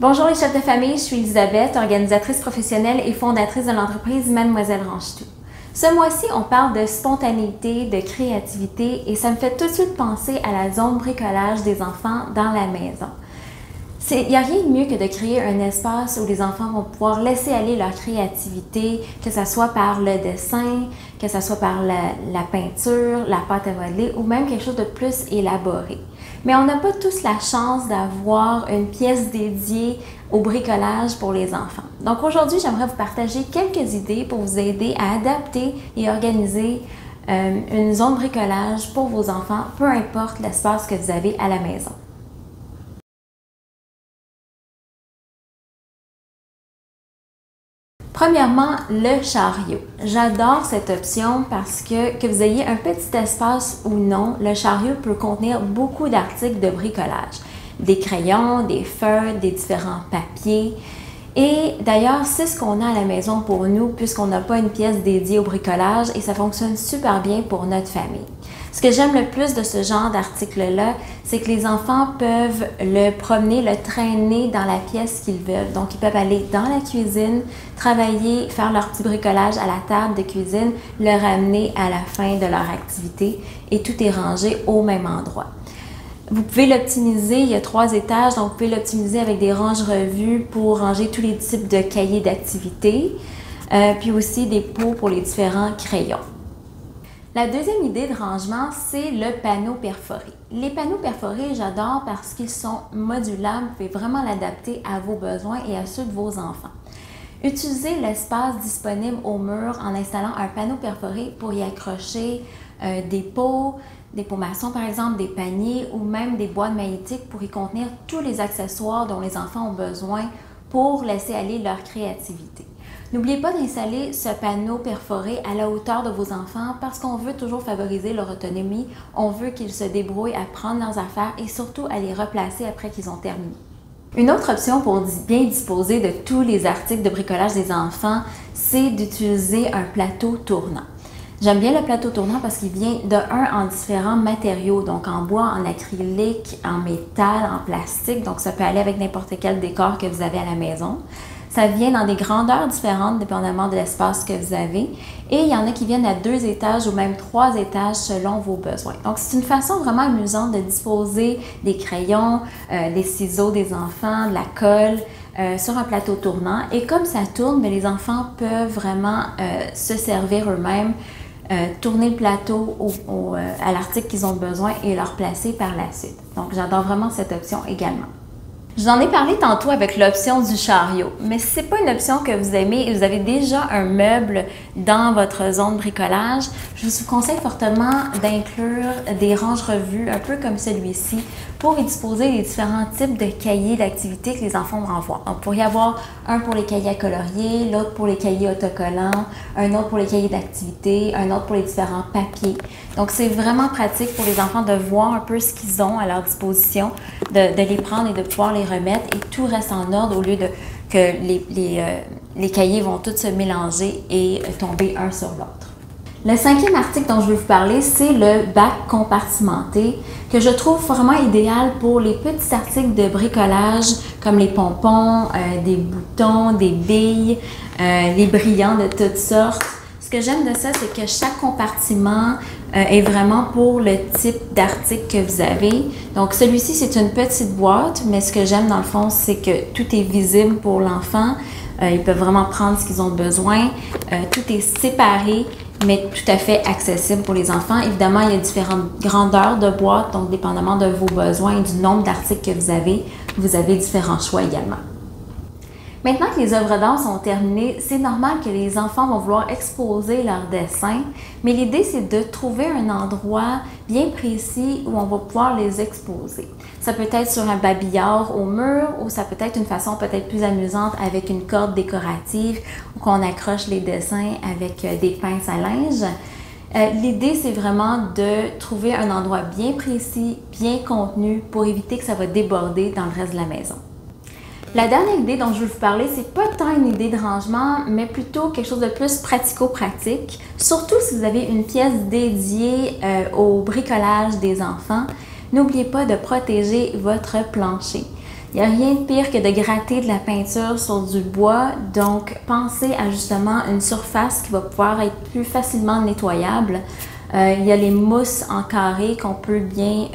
Bonjour les chefs de famille, je suis Elisabeth, organisatrice professionnelle et fondatrice de l'entreprise Mademoiselle Range-Tout. Ce mois-ci, on parle de spontanéité, de créativité et ça me fait tout de suite penser à la zone bricolage des enfants dans la maison. Il n'y a rien de mieux que de créer un espace où les enfants vont pouvoir laisser aller leur créativité, que ce soit par le dessin, que ce soit par la peinture, la pâte à modeler ou même quelque chose de plus élaboré. Mais on n'a pas tous la chance d'avoir une pièce dédiée au bricolage pour les enfants. Donc aujourd'hui, j'aimerais vous partager quelques idées pour vous aider à adapter et organiser une zone bricolage pour vos enfants, peu importe l'espace que vous avez à la maison. Premièrement, le chariot. J'adore cette option parce que vous ayez un petit espace ou non, le chariot peut contenir beaucoup d'articles de bricolage. Des crayons, des feutres, des différents papiers. Et d'ailleurs, c'est ce qu'on a à la maison pour nous puisqu'on n'a pas une pièce dédiée au bricolage et ça fonctionne super bien pour notre famille. Ce que j'aime le plus de ce genre d'article-là, c'est que les enfants peuvent le promener, le traîner dans la pièce qu'ils veulent. Donc, ils peuvent aller dans la cuisine, travailler, faire leur petit bricolage à la table de cuisine, le ramener à la fin de leur activité et tout est rangé au même endroit. Vous pouvez l'optimiser, il y a 3 étages, donc vous pouvez l'optimiser avec des ranges-revues pour ranger tous les types de cahiers d'activités, puis aussi des pots pour les différents crayons. La deuxième idée de rangement, c'est le panneau perforé. Les panneaux perforés, j'adore parce qu'ils sont modulables, vous pouvez vraiment l'adapter à vos besoins et à ceux de vos enfants. Utilisez l'espace disponible au mur en installant un panneau perforé pour y accrocher des pots maçons par exemple, des paniers ou même des boîtes magnétiques pour y contenir tous les accessoires dont les enfants ont besoin pour laisser aller leur créativité. N'oubliez pas d'installer ce panneau perforé à la hauteur de vos enfants parce qu'on veut toujours favoriser leur autonomie, on veut qu'ils se débrouillent à prendre leurs affaires et surtout à les replacer après qu'ils ont terminé. Une autre option pour bien disposer de tous les articles de bricolage des enfants, c'est d'utiliser un plateau tournant. J'aime bien le plateau tournant parce qu'il vient de en différents matériaux, donc en bois, en acrylique, en métal, en plastique, donc ça peut aller avec n'importe quel décor que vous avez à la maison. Ça vient dans des grandeurs différentes, dépendamment de l'espace que vous avez. Et il y en a qui viennent à 2 étages ou même 3 étages selon vos besoins. Donc, c'est une façon vraiment amusante de disposer des crayons, des ciseaux des enfants, de la colle sur un plateau tournant. Et comme ça tourne, bien, les enfants peuvent vraiment se servir eux-mêmes, tourner le plateau à l'article qu'ils ont besoin et le replacer par la suite. Donc, j'adore vraiment cette option également. Je vous en ai parlé tantôt avec l'option du chariot, mais si ce n'est pas une option que vous aimez et vous avez déjà un meuble dans votre zone bricolage, je vous conseille fortement d'inclure des ranges-revues un peu comme celui-ci pour y disposer des différents types de cahiers d'activités que les enfants vont avoir. Donc, pour y avoir un pour les cahiers à colorier, l'autre pour les cahiers autocollants, un autre pour les cahiers d'activités, un autre pour les différents papiers. Donc, c'est vraiment pratique pour les enfants de voir un peu ce qu'ils ont à leur disposition, de les prendre et de pouvoir les remettre et tout reste en ordre au lieu de que les cahiers vont tous se mélanger et tomber un sur l'autre. Le 5e article dont je vais vous parler, c'est le bac compartimenté que je trouve vraiment idéal pour les petits articles de bricolage comme les pompons, des boutons, des billes, les brillants de toutes sortes. Ce que j'aime de ça, c'est que chaque compartiment est vraiment pour le type d'article que vous avez. Donc celui-ci, c'est une petite boîte, mais ce que j'aime dans le fond, c'est que tout est visible pour l'enfant. Ils peuvent vraiment prendre ce qu'ils ont besoin. Tout est séparé, mais tout à fait accessible pour les enfants. Évidemment, il y a différentes grandeurs de boîtes, donc dépendamment de vos besoins et du nombre d'articles que vous avez différents choix également. Maintenant que les œuvres d'art sont terminées, c'est normal que les enfants vont vouloir exposer leurs dessins, mais l'idée c'est de trouver un endroit bien précis où on va pouvoir les exposer. Ça peut être sur un babillard au mur ou ça peut être une façon peut-être plus amusante avec une corde décorative ou qu'on accroche les dessins avec des pinces à linge. L'idée, c'est vraiment de trouver un endroit bien précis, bien contenu pour éviter que ça va déborder dans le reste de la maison. La dernière idée dont je veux vous parler, c'est pas tant une idée de rangement, mais plutôt quelque chose de plus pratico-pratique, surtout si vous avez une pièce dédiée au bricolage des enfants. N'oubliez pas de protéger votre plancher. Il n'y a rien de pire que de gratter de la peinture sur du bois, donc pensez à justement une surface qui va pouvoir être plus facilement nettoyable. Il y a les mousses en carré qu'on peut bien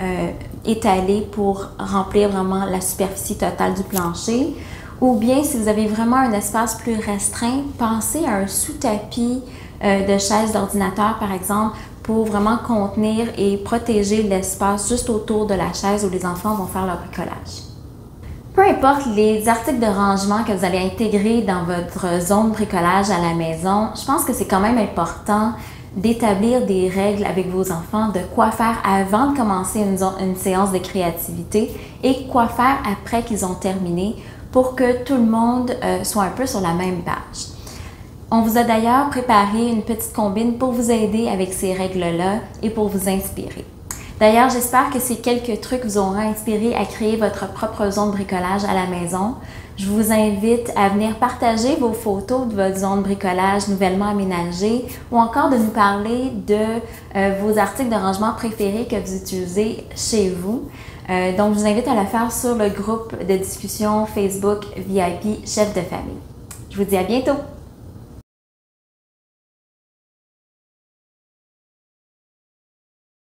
étaler pour remplir vraiment la superficie totale du plancher. Ou bien, si vous avez vraiment un espace plus restreint, pensez à un sous-tapis de chaise d'ordinateur, par exemple, pour vraiment contenir et protéger l'espace juste autour de la chaise où les enfants vont faire leur bricolage. Peu importe les articles de rangement que vous allez intégrer dans votre zone bricolage à la maison, je pense que c'est quand même important d'établir des règles avec vos enfants de quoi faire avant de commencer une séance de créativité et quoi faire après qu'ils ont terminé pour que tout le monde soit un peu sur la même page. On vous a d'ailleurs préparé une petite combine pour vous aider avec ces règles-là et pour vous inspirer. D'ailleurs, j'espère que ces quelques trucs vous auront inspiré à créer votre propre zone de bricolage à la maison. Je vous invite à venir partager vos photos de votre zone de bricolage nouvellement aménagée ou encore de nous parler de vos articles de rangement préférés que vous utilisez chez vous. Donc, je vous invite à le faire sur le groupe de discussion Facebook VIP Chef de famille. Je vous dis à bientôt!